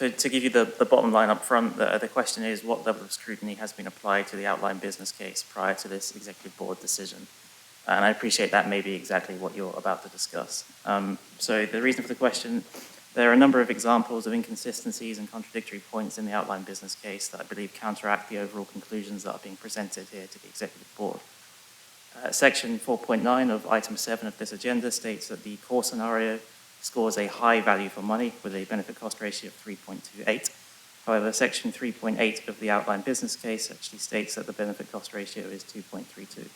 So to give you the bottom line up front, the question is what level of scrutiny has been applied to the outline business case prior to this executive board decision? And I appreciate that may be exactly what you're about to discuss. So the reason for the question, there are a number of examples of inconsistencies and contradictory points in the outline business case that I believe counteract the overall conclusions that are being presented here to the executive board. Section 4.9 of item 7 of this agenda states that the core scenario scores a high value for money with a benefit cost ratio of 3.28. However, section 3.8 of the outline business case actually states that the benefit cost ratio is 2.32.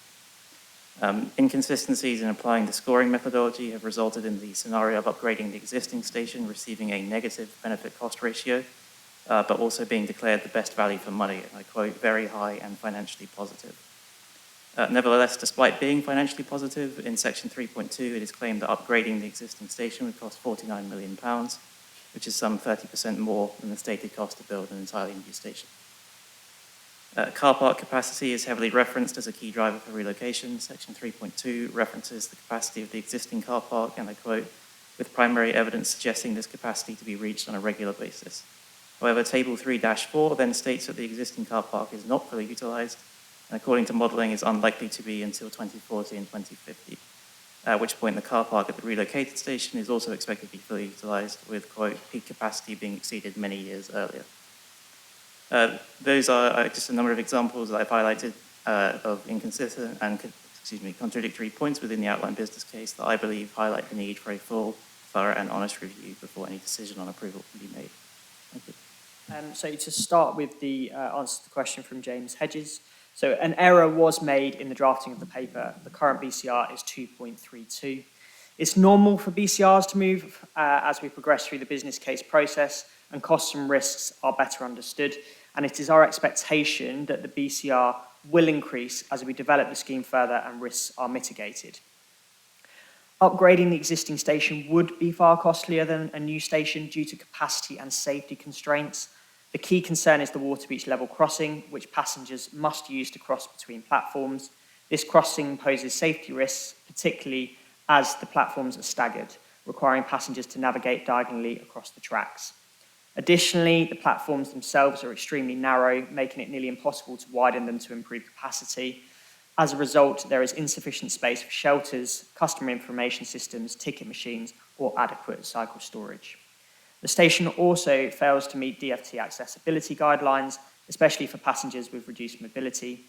Inconsistencies in applying the scoring methodology have resulted in the scenario of upgrading the existing station receiving a negative benefit cost ratio, but also being declared the best value for money, and I quote, very high and financially positive. Nevertheless, despite being financially positive, in section 3.2 it is claimed that upgrading the existing station would cost £49 million, which is some 30% more than the stated cost to build an entirely new station. Car park capacity is heavily referenced as a key driver for relocation. Section 3.2 references the capacity of the existing car park, and I quote, with primary evidence suggesting this capacity to be reached on a regular basis. However, table 3-4 then states that the existing car park is not fully utilised, and according to modelling is unlikely to be until 2040 and 2050, at which point the car park at the relocated station is also expected to be fully utilised, with, quote, peak capacity being exceeded many years earlier. Those are just a number of examples that I've highlighted of inconsistent and contradictory points within the outline business case that I believe highlight the need for a full, thorough and honest review before any decision on approval can be made. Thank you. So to start with the answer to the question from James Hedges. So an error was made in the drafting of the paper. The current BCR is 2.32. It's normal for BCRs to move as we progress through the business case process, and costs and risks are better understood. And it is our expectation that the BCR will increase as we develop the scheme further and risks are mitigated. Upgrading the existing station would be far costlier than a new station due to capacity and safety constraints. The key concern is the water beach level crossing, which passengers must use to cross between platforms. This crossing poses safety risks, particularly as the platforms are staggered, requiring passengers to navigate diagonally across the tracks. Additionally, the platforms themselves are extremely narrow, making it nearly impossible to widen them to improve capacity. As a result, there is insufficient space for shelters, customer information systems, ticket machines, or adequate cycle storage. The station also fails to meet DFT accessibility guidelines, especially for passengers with reduced mobility.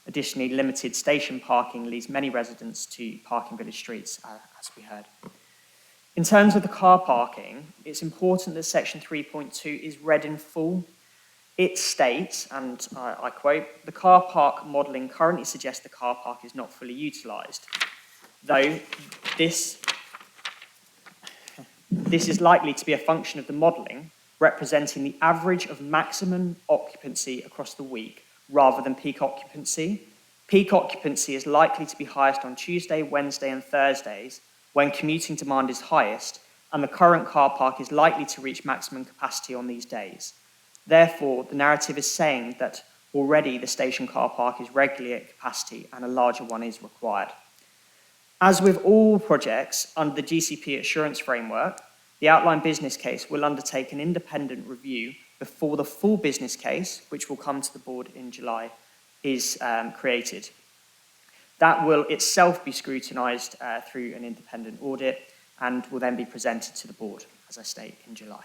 Additionally, limited station parking leads many residents to parking village streets, as we heard. In terms of the car parking, it's important that section 3.2 is read in full. It states, and I quote, the car park modelling currently suggests the car park is not fully utilised, though this is likely to be a function of the modelling representing the average of maximum occupancy across the week rather than peak occupancy. Peak occupancy is likely to be highest on Tuesday, Wednesday and Thursdays when commuting demand is highest, and the current car park is likely to reach maximum capacity on these days. Therefore, the narrative is saying that already the station car park is regularly at capacity and a larger one is required. As with all projects under the GCP assurance framework, the outline business case will undertake an independent review before the full business case, which will come to the board in July, is created. That will itself be scrutinised through an independent audit and will then be presented to the board, as I state, in July.